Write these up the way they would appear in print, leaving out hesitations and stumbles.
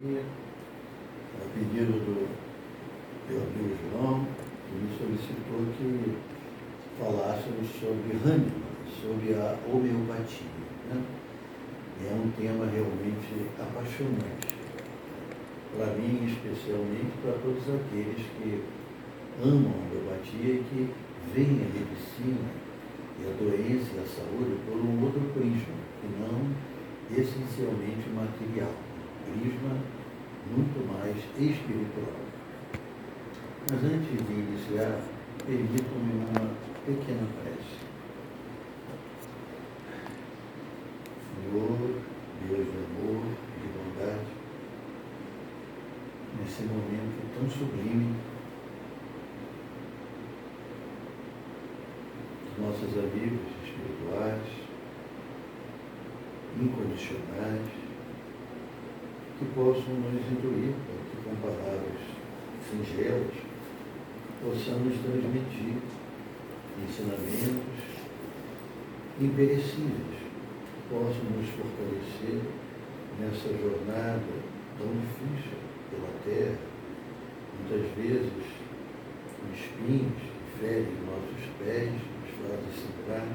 E, a pedido do meu amigo João, que me solicitou que falássemos sobre Hahnemann, sobre a homeopatia, né? É um tema realmente apaixonante, para mim, especialmente para todos aqueles que amam a homeopatia e que veem a medicina e a doença e a saúde por um outro prisma, que não essencialmente material, prisma muito mais espiritual. Mas antes de iniciar, permitam-me uma pequena prece. Senhor, Deus de amor e de bondade, nesse momento tão sublime, nossos amigos espirituais, incondicionais, que possam nos intuir, para que com palavras singelas possamos transmitir ensinamentos imperecíveis, que possam nos fortalecer nessa jornada tão difícil pela terra, muitas vezes com espinhos que ferem nossos pés, nos fazem sangrar,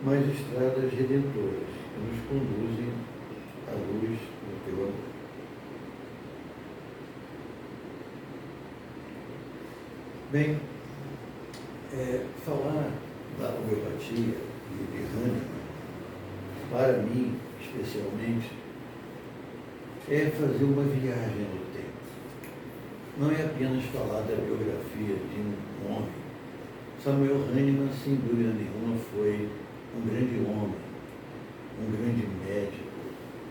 mas estradas redentoras que nos conduzem à luz do teu amor. Bem, falar da homeopatia e de Hahnemann, para mim, especialmente, é fazer uma viagem no tempo. Não é apenas falar da biografia de um homem. Samuel Hahnemann, sem dúvida nenhuma, foi um grande homem, um grande médico,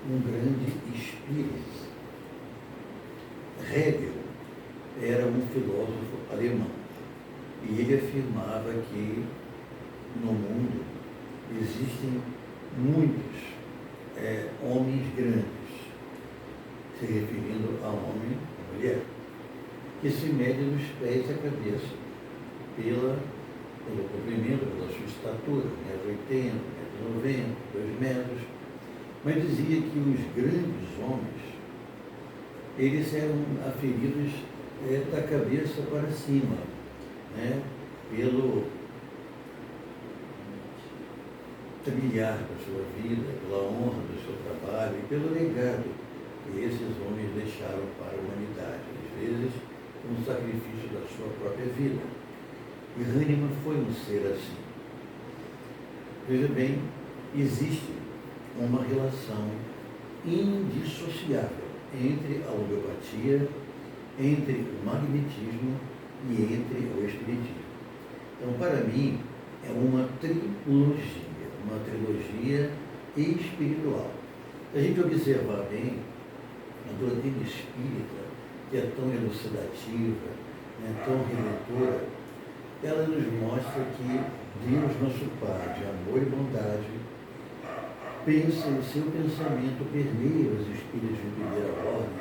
um grande espírito. Hegel era um filósofo alemão e ele afirmava que no mundo existem muitos homens grandes, se referindo a homem e mulher, que se medem dos pés à cabeça pelo comprimento, pela sua estatura, 1,80 m, 1,90 m, 2 metros, mas dizia que os grandes homens, eles eram aferidos da cabeça para cima, né? Pelo trilhar da sua vida, pela honra do seu trabalho e pelo legado que esses homens deixaram para a humanidade, às vezes com o sacrifício da sua própria vida. E Hahnemann foi um ser assim. Veja bem, existe uma relação indissociável entre a homeopatia, entre o magnetismo e entre o espiritismo. Então, para mim, é uma trilogia espiritual. Se a gente observar bem, a doutrina espírita, que é tão elucidativa, tão redentora, ela nos mostra que Deus, nosso Pai, de amor e bondade, pensa, o seu pensamento permeia os espíritos de primeira ordem,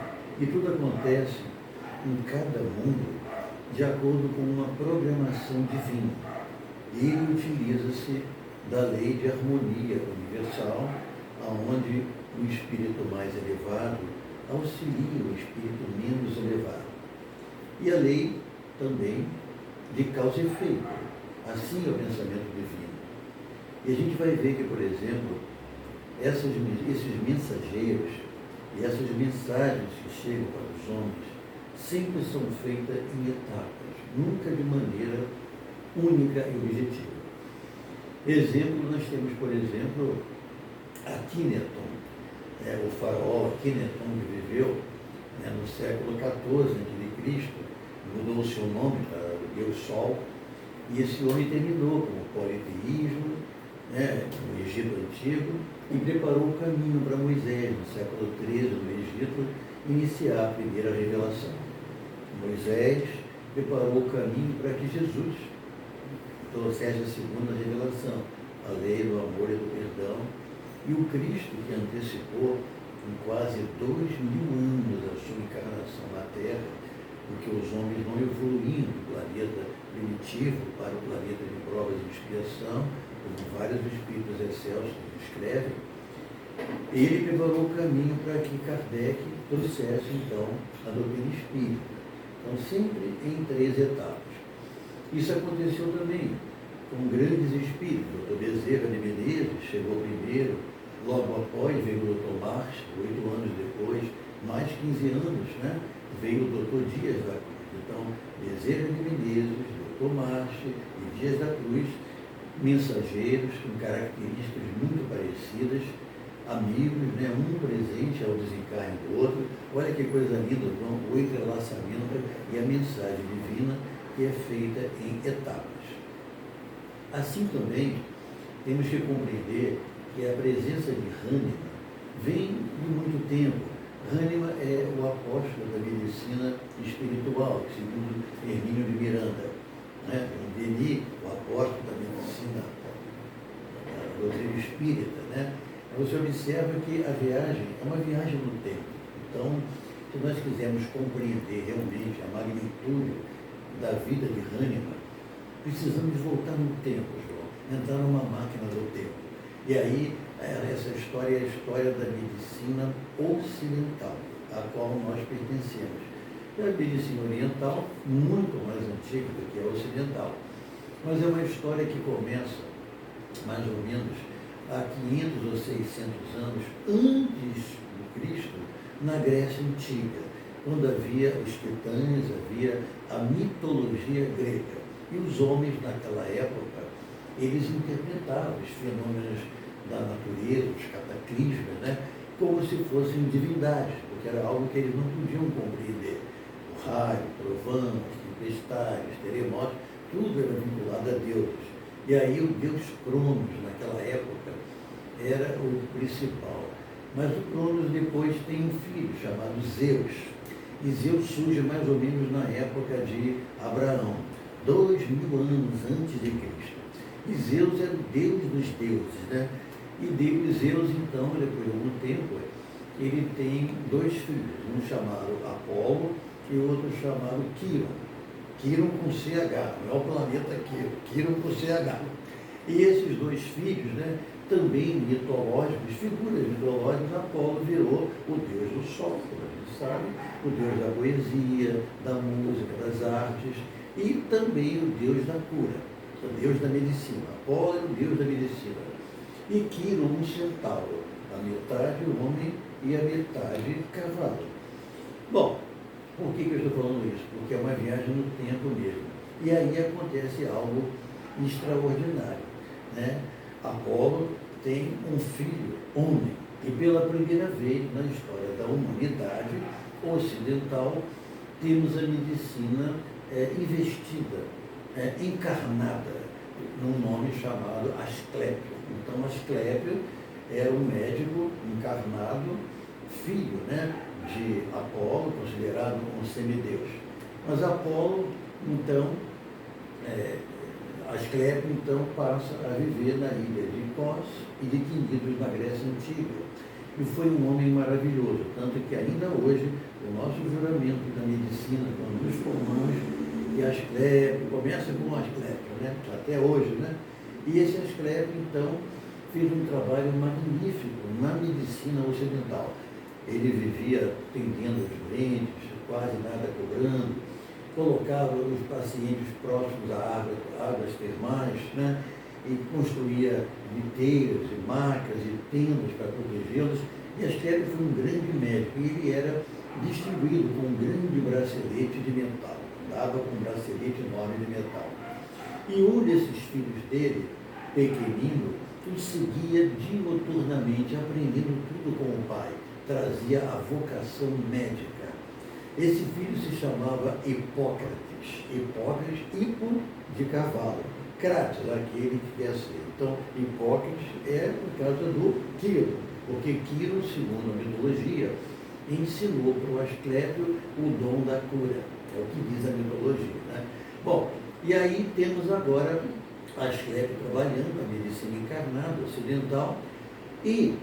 e tudo acontece em cada mundo de acordo com uma programação divina. Ele utiliza-se da lei de harmonia universal, onde o espírito mais elevado auxilia o espírito menos elevado. E a lei também de causa e efeito. Assim é o pensamento divino. E a gente vai ver que, por exemplo, esses mensageiros e essas mensagens que chegam para os homens sempre são feitas em etapas, nunca de maneira única e objetiva. Exemplo, nós temos, por exemplo, Akhenaton, o faraó Akhenaton, que viveu no século XIV a.C., mudou o seu nome para o Deus Sol, e esse homem terminou com o politeísmo no Egito Antigo e preparou o caminho para Moisés, no século XIII, no Egito, iniciar a primeira revelação. Moisés preparou o caminho para que Jesus trouxesse a segunda revelação, a lei do amor e do perdão, e o Cristo que antecipou em quase 2.000 anos a sua encarnação na Terra, porque os homens vão evoluindo do planeta primitivo para o planeta de provas e expiação, como vários espíritos excelsos descrevem, Ele preparou o caminho para que Kardec trouxesse, então, a doutrina espírita. Então, sempre em 3 etapas. Isso aconteceu também com grandes espíritos. O Dr. Bezerra de Menezes chegou primeiro, logo após veio o Dr. Marx, 8 anos depois, mais 15 anos, né? Veio o Dr. Dias da Cruz. Então, Bezerra de Menezes, Dr. Marx e Dias da Cruz, mensageiros com características muito parecidas, amigos, né? Um presente ao desencarne do outro. Olha que coisa linda, o entrelaçamento e a mensagem divina que é feita em etapas. Assim também, temos que compreender que a presença de Hahnemann vem de muito tempo. Hahnemann é o apóstolo da medicina espiritual, segundo Hermínio de Miranda. Né? Denis, o apóstolo da medicina, da doutrina espírita. Né? Você observa que a viagem é uma viagem no tempo. Então, se nós quisermos compreender realmente a magnitude da vida de Hahnemann, precisamos voltar no tempo, João, entrar numa máquina do tempo. E aí, essa história é a história da medicina ocidental, a qual nós pertencemos. É a medicina oriental, muito mais antiga do que a ocidental. Mas é uma história que começa, mais ou menos, há 500 ou 600 anos antes do Cristo, na Grécia Antiga, quando havia os titãs, havia a mitologia grega. E os homens, naquela época, eles interpretavam os fenômenos da natureza, os cataclismos, né, como se fossem divindades, porque era algo que eles não podiam compreender. O raio, o trovão, as tempestades, os terremotos, tudo era vinculado a deuses. E aí o deus Cronos, naquela época, era o principal. Mas o Cronos depois tem um filho chamado Zeus. E Zeus surge mais ou menos na época de Abraão, 2000 anos antes de Cristo. E Zeus era o deus dos deuses, né? E Zeus, então, depois de algum tempo, ele tem 2 filhos, um chamado Apolo e outro chamado Quiron. Quiron com CH, não é o planeta Quiron com CH. E esses 2 filhos, né, também mitológicos, figuras mitológicas, Apolo virou o deus do sol, como a gente sabe, o deus da poesia, da música, das artes, e também o deus da cura, o deus da medicina. Apolo é o deus da medicina. E Quiron, um centauro, a metade homem e a metade cavalo. Bom, por que eu estou falando isso? Porque é uma viagem no tempo mesmo. E aí acontece algo extraordinário, né? Apolo tem um filho, homem, e pela primeira vez na história da humanidade ocidental temos a medicina investida, encarnada, num nome chamado Asclépio. Então, Asclépio era um médico encarnado, filho, né, de Apolo, considerado um semideus. Mas Apolo, então, Asclépio, então, passa a viver na ilha de Kos e de Quinidos, na Grécia Antiga. E foi um homem maravilhoso, tanto que ainda hoje, o nosso juramento da medicina, quando nos formamos, e Asclépio, começa com Asclépio, né? Até hoje, né? E esse Asclépio, então, fez um trabalho magnífico na medicina ocidental. Ele vivia atendendo os doentes, quase nada cobrando, colocava os pacientes próximos a águas termais, né? E construía liteiras e macas e tendas para protegê-los. E Asclépio foi um grande médico e ele era distribuído com um grande bracelete de metal, dava com um bracelete enorme de metal. E um desses filhos dele, pequenino, o seguia diuturnamente, aprendendo tudo com o pai, trazia a vocação médica. Esse filho se chamava Hipócrates. Hipócrates, hipo de cavalo. Crates, aquele que quer ser. Então, Hipócrates é por causa do Quiro, porque Quiro, segundo a mitologia, ensinou para o Asclépio o dom da cura. É o que diz a mitologia, né? Bom, e aí temos agora Asclépio trabalhando a medicina encarnada ocidental e,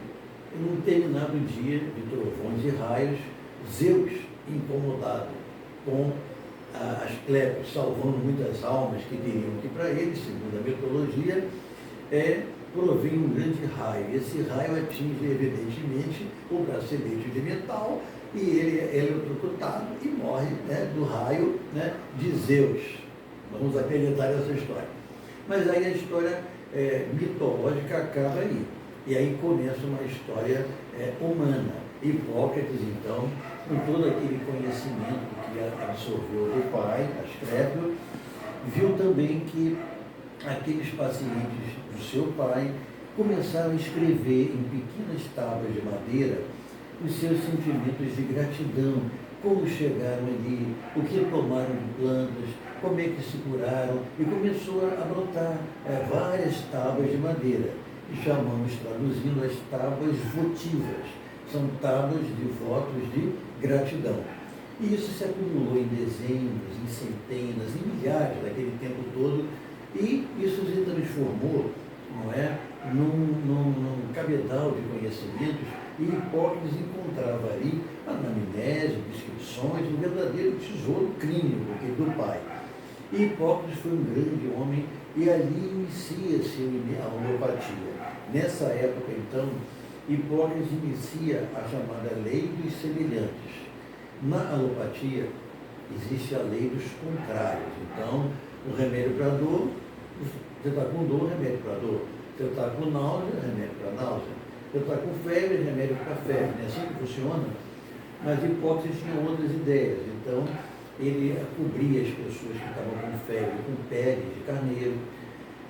num determinado dia de trovões e raios, Zeus, incomodado com Asclépio, salvando muitas almas que teriam que para ele, segundo a mitologia, provém um grande raio. Esse raio atinge, evidentemente, o bracelete de metal e ele é eletrocutado e morre, né, do raio, né, de Zeus. Vamos acreditar essa história. Mas aí a história mitológica acaba aí. E aí começa uma história humana. Hipócrates, então, com todo aquele conhecimento que absorveu do pai, Asclépio, viu também que aqueles pacientes do seu pai começaram a escrever em pequenas tábuas de madeira os seus sentimentos de gratidão, como chegaram ali, o que tomaram de plantas, como é que se curaram, e começou a brotar várias tábuas de madeira, que chamamos, traduzindo, as tábuas votivas. São tábuas de votos de gratidão. E isso se acumulou em dezenas, em centenas, em milhares daquele tempo todo, e isso se transformou, não é, num cabedal de conhecimentos, e Hipócrates encontrava ali anamnese, descrições, um verdadeiro tesouro clínico do pai. E Hipócrates foi um grande homem, e ali inicia-se a homeopatia. Nessa época, então, Hipócrates inicia a chamada lei dos semelhantes. Na alopatia, existe a lei dos contrários. Então, o remédio para dor, você está com dor, remédio para dor. Você está com náusea, remédio para náusea. Você está com febre, remédio para febre. Não é assim que funciona? Mas Hipócrates tinha outras ideias. Então, ele cobria as pessoas que estavam com febre com pele de carneiro.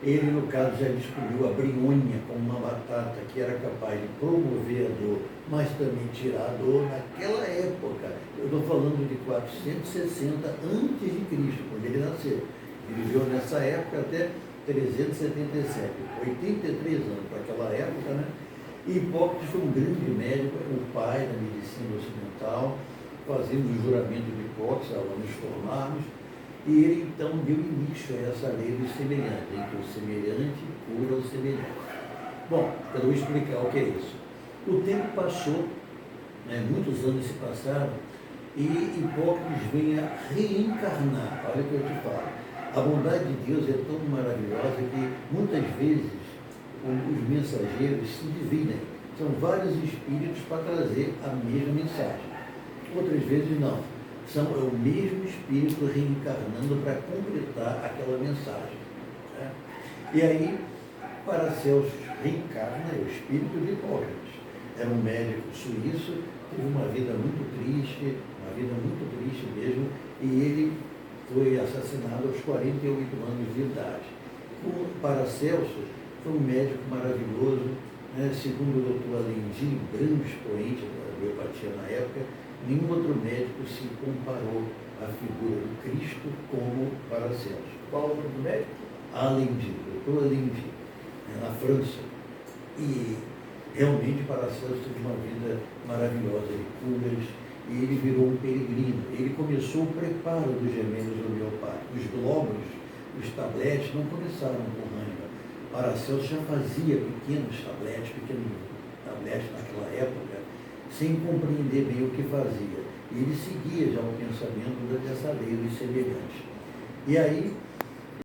Ele, no caso, já descobriu a briônia como uma batata que era capaz de promover a dor, mas também tirar a dor naquela época. Eu estou falando de 460 a.C., quando ele nasceu. Ele viveu nessa época até 377, 83 anos para aquela época, né? E Hipócrates foi um grande médico, o pai da medicina ocidental, fazendo o juramento de Hipócrates ao nos formarmos. E ele, então, deu início a essa lei dos semelhantes, em que o semelhante cura o semelhante. Bom, eu vou explicar o que é isso. O tempo passou, né, muitos anos se passaram, e Hipócrates vem a reencarnar. Olha o que eu te falo. A bondade de Deus é tão maravilhosa que, muitas vezes, os mensageiros se dividem. São vários espíritos para trazer a mesma mensagem. Outras vezes, não. É o mesmo espírito reencarnando para completar aquela mensagem. Né? E aí, Paracelso reencarna, é o espírito de Hipócrates. Era um médico suíço, teve uma vida muito triste mesmo, e ele foi assassinado aos 48 anos de idade. O Paracelso foi um médico maravilhoso, né? Segundo o doutor Alendim, grande expoente da homeopatia na época, nenhum outro médico se comparou à figura do Cristo como Paracelso. Qual o nome do médico? Alendim, doutor Alendim, na França. E realmente Paracelso teve uma vida maravilhosa de curas, e ele virou um peregrino. Ele começou o preparo dos remédios homeopáticos. Os glóbulos, os tabletes, não começaram com Hahnemann. Paracelso já fazia pequenos tabletes naquela época, sem compreender bem o que fazia. E ele seguia já o pensamento dessa lei dos semelhantes. E aí,